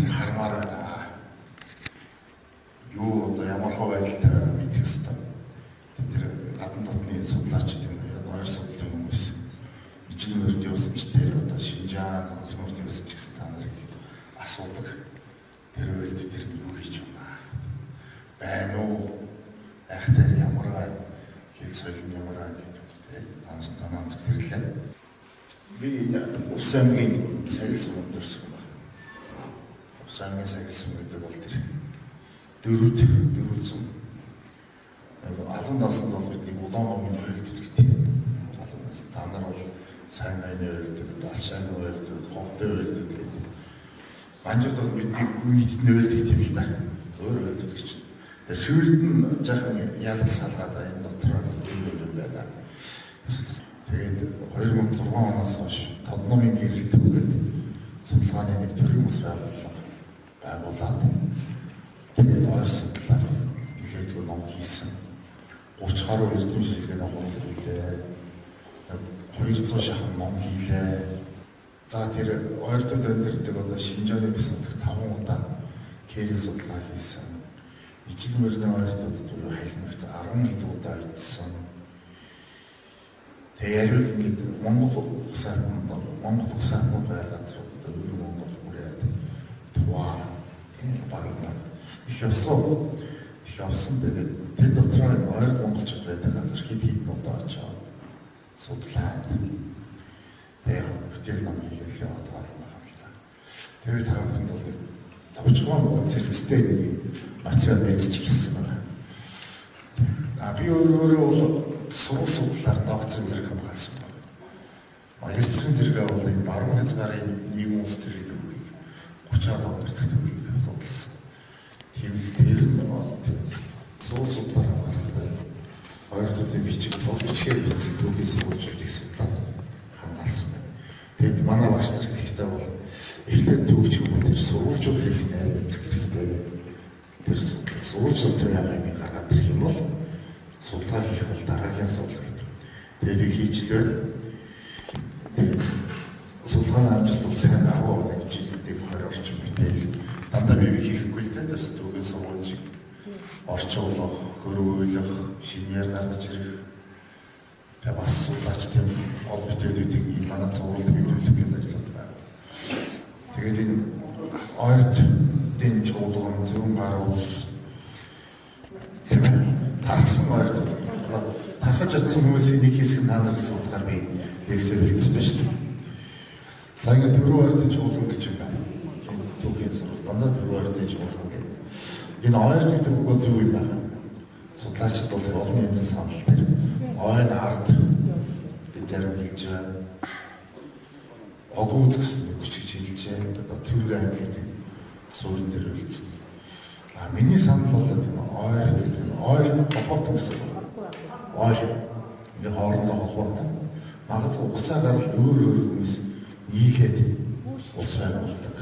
нарыг хармаар байна. Юу одоо ямар хөө байдалтай байгааг мэдэх ёстой. Тэр гадна дотны судлаачид энэ хоёр судлалын хүмүүс ижил мөрөнд явсан ч тэр одоо Шинжаан хөгжмөрт явсан ч гэсэн та нарыг асуудаг. Тэр үйлд тэр юу хийж байна? Байна уу? Ахтар ямар хэл соёл нь ямар гэдэг танаас төрлөө. Би Увс аймгийн сагилсан өндөрсөн байна. Увс аймгийн сагилсан гэдэг бол тэр дөрвөн алан насанд бол бидний улаан номын ойлдод гэдэг. Алан нас та нар бол сайн найны ойлдод, алшааны ойлдод, ховдын ойлдод гэдэг. Манжууд бол бидний нийтний ойлдод гэдэг юм л да. Өөр ойлдод гэж. Тэгээ сүйрд нь жаахан яадаг салгаад энэ дотор юм байна. Тэгээд 2006 оноос хойш Тодномын гэрэл төвөд судалгааны нэг төрийн ус байгуулад тэгээд ойр судлаар нэлээдгүй ном хийсэн. 30 гаруй эрдэм шилжгээний хурал хийлээ. 200 шахан ном хийлээ. За тэр ойртод өндөрдөг одоо Шинжааны бис нутагт 5 удаа кэрийн судалгаа хийсэн. Ижил мөрний ойртод буюу хайлмагт 10 хэд удаа идсэн. Тэгээд ингээд Монгол усаатнууд байгаа газрууд одоо өөр Монгол бүрээд Туа багнаа их явсан тэгээд тэр дотор ойр монголчууд байдаг газар хэд удаа очоод судлаад тэгээд бүтээл ном хийгээл яваад байгаа юм байна. Тэр тавханд бол товчхон зэрэгцтэй нэг материал байж гисэн байна. Би өөрөө бол сургууль судлаар докторийн зэрэг хамгаалсан байна. Магистрийн зэрэг бол энэ баруун хязгаарын нийгэм улс төрийн төвийг 30-аад докторлог төвийг судалсан. Тийм л дээр сургууль судлаар хамгаалсан. Хоёр төдий бичиг товчхон бичиг төвийг сургуульчдыг судлаад хамгаалсан. Тэгэд манай багш нар хэлэхдээ бол эхлээд төвч хүмүүс тэр сургуульчууд хийх найраг үзэх хэрэгтэй. Тэр сургуульчдын яагаад гаргаад ирэх юм бол судалгаа хийх бол дараагийн судалгаа. Тэгээд би хийжлээ. Судалгааны амжилт бол сайн агуу нэг жилийн 20 орчим бүтээл. Дандаа би хийхгүй л дээ. Тэс түүгийн сургуульчиг орчуулах, хөрвүүлэх, шинээр гаргаж ирэх. Тэгээд бас судлаач тийм ол бүтээлүүдийг манай цувралд хэмжүүлэх гэдэг ажил байна. Тэгээд энэ ойртын чуулган зөвхөн гар улс тархсан ойрд тархаж чадсан хүмүүсийн нэг хэсэг наанар гэсэн утгаар би лекцээр хэлсэн байна шүү дээ. За ингээд дөрвөн ойрдын чуулган гэж юм байна. Түүхийн сурвалж дандаа дөрвөн ойрдын чуулган гэдэг. Энэ ойрд гэдэг үг бол юу юм бэ? Судлаачид бол олон янзын санал дээр ойн ард би зарим хэлж байгаа. Огууз гэсэн нэг хүчийг хэлж байгаа. Одоо төрөг аймгийн суурин дээр үлдсэн. Миний санал бол ойр гэдэг нь ойр холбоотой гэсэн. Ойр нэг хоорондоо холбоотой. Магадгүй угсаа гарал өөр хүмүүс нийлээд улс байгуулдаг.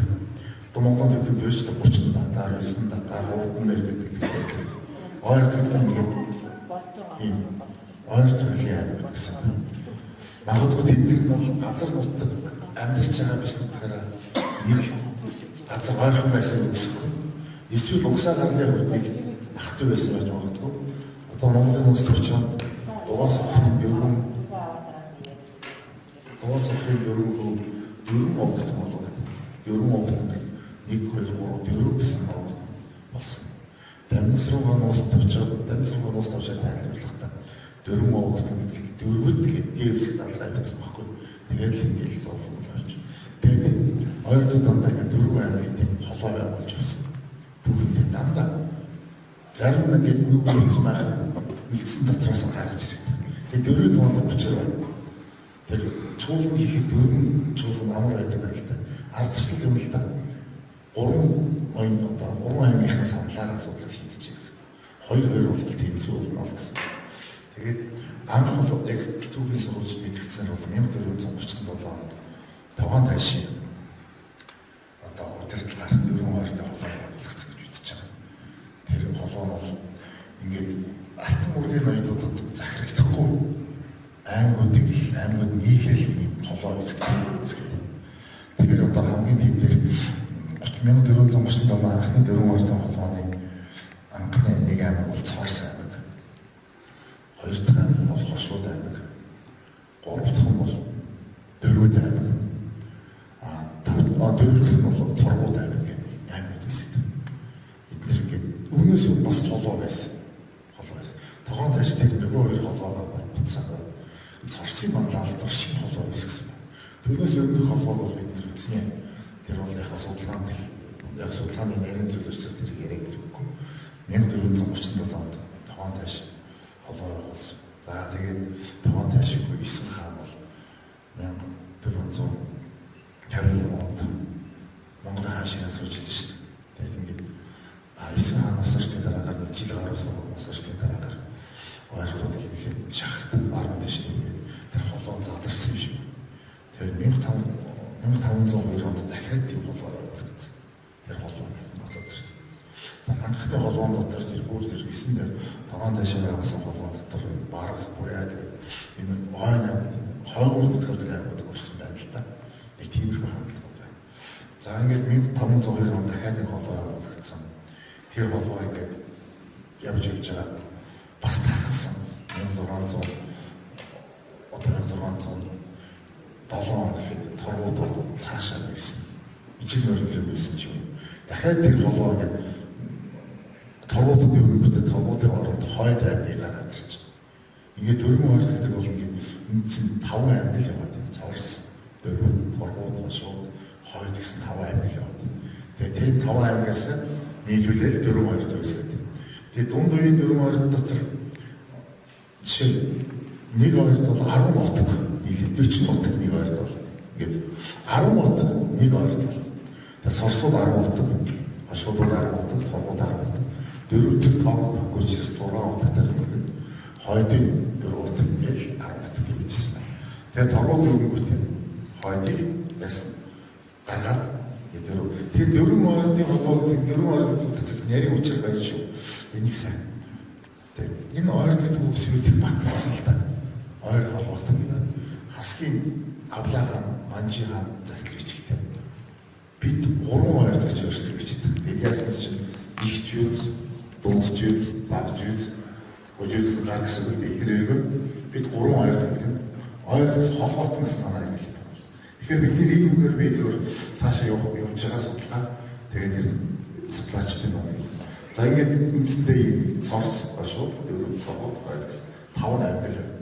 Одоо Монголд их биш 30 датаар 9 датаар 3 мэр гэдэг. Ойр гэдэг нь ийм ойр төрлийн аймаг гэсэн. Магадгүй тэдний бол газар нутаг амьдарч байгаа биш нутгаараа нэг газар ойрхон байсан гэсэн. Эсвэл угсаа гарлын хүнийг ах トゥ байсан байж магадгүй. Одоо Монголын улс төрчөөд дугаар сохрын дөрвөн огт болоод дөрвөн огт гэсэн 1 2 3 4 гэсэн огт болсон. Дамжруугаан улс төрчөөд тайлбарлахдаа дөрвөн огт гэдэг дөрвөт гэдэг хэсэг талтай байсан байхгүй. Тэгээд л ингээд зовлон болж. Тэгээд ойртод дандаа дөрвөн аймгийн холбоо байгуулж байсан. Түүхэнд дандаа зарим нэг нүг үлдсэн байх үлдсэн дотроос гаргаж ирдэг. Тэгээд дөрвөн дунд учир байна. Тэр чуулган хийхэд дөрвөн чуулган амар байдаг байл та. Ардчлал юм л да. Гурван аймгийн саналаараа асуудал шийдэж гэсэн. Хоёр бол тэнцүү болно гэсэн. Тэгээд анх бол яг түүхийн сурвалж мэдгдсэн бол 1437 онд таван тайшин одоо удирдлагаар дөрвөн ойртой холбоо байгуулагдсан гэж үзэж байгаа. Тэр холбоо бол ингээд алтан мөргийн ноёдуудад захирагдахгүй аймагуд нийлээл холбоо үүсгэж. Тэгэхээр одоо хамгийн тэд нэр 1437 анхны дөрвөн ордын холбооны анхны нэг аймаг бол Цорс аймаг. Хоёр дахь аймаг бол Хошууд аймаг. Гурав дахь нь бол Дөрвөд аймаг. Дөрөв дахь нь бол Торгууд аймаг гэдэг аймаг үүсэт. Эдгээр ингээд өмнөөс бас холбоо байсан. Тогоон тааш тэр нөгөө хоёр холбоогоо буцаад Цорсын манлайлалд шинэ холбоо үүсгэсэн байна. Түүнээс өмнөх холбоог бол бид нар үзсэн. Тэр бол яг судалгааны нарийн зөвлөлтөөр тэр яриаг хэрэггүй. 1437 онд тогоон тааш холбоо байгуулсан. За тэгээд тогоон таашиг Исэн хаан бол 1453 онд Монгол хаашаа суужилсан шүү дээ. Тэгээд ингээд Исэн хаан насртын дараагаар нэг жил гаруй суугаад насртын дараагаар ойртууд л нэхэд шахахтаа баруун дэш нэгээд тэр холбоо задарсан юм шиг. Тэгээд 1502 онд дахиад тийм холбоо үүсгэсэн. Тэр холбоо насаад шүү дээ. За анхны холбоон дотор тэр бүр тэр Исэн дээр тогоон дэшээ байгасан холбоо дотор барах бүрээ энэ хойгоор бүтгэдэг аймаг өрсөн байна л да. Нэг тиймэрхүү хандлага байна. За ингээд 1502 онд дахиад нэг холбоо үүсгэсэн. Тэр холбоо ингээд явж байгаа бас тахсан 1600 гэхэд торгууд цаашаа бийсэн. Ижил морилоо бийсэн ч юм. Дахиад тэр холбоо ингээд торгуудад өвгөтэй торгуудын оронд хойд аймгийг гаргаад ирж. Ингээд дөрвөн хойд гэдэг бол ингээд үндсэн 5 аймаг л яваад байна. Цорс, Дөрвөн, Торгууд, Хошууд, хойд гэсэн 5 аймаг л яваад байна. Тэгээд тэр 5 аймагаас нийлүүлээд дөрвөн хойд үүсгээд. Тэгээд дунд үеийн дөрвөн хойд дотор жишээ нэг хойд бол 10 нутаг нийлээд 40 нутаг нэг хойд бол ингээд 10 нутаг нэг хойд бол. Тэгээд Цорсууд 10 нутаг, Хошуудууд 10 нутаг, Торгууд 10 нутаг. Дөрөвдөг тоог гүйцэс 6 нутагтай нэг хойдын дөрвөт нэг 10 нутаг гэвчихсэн байна. Тэгээд торгууд өнгөтэй хойдыг яасан гаргаад тэр дөрвөн ойрны холбоог дөрвөн ойрны төвд нарийн учир байж шүү. Энийг сайн. Тэгээд энэ ойрны төвд сүлдэх батцсан л да. Ойр холбоотой гэдэг. Хасгийн Авлаа хаан, Манжи хаан захилагчтай. Бид 3 ойр гэж өөрсдөө бичдэг. Тэгээд яасан чинь их зүйлс, дунд зүйлс, баг зүйлс, гожилс гар гэсэн үг эдгээрээ бид 3 ойр гэдэг. Ойрс холбоотой санаа юм. Тэгэхээр бид энэ үгээр би зөв цаашаа явж байгаа судалгаа тэгээд тэр судлаачдын юм. За ингээд үндсэндээ Цорс, Хошууд, Дөрвөн, Торгууд, хойд гэсэн 5 аймаг л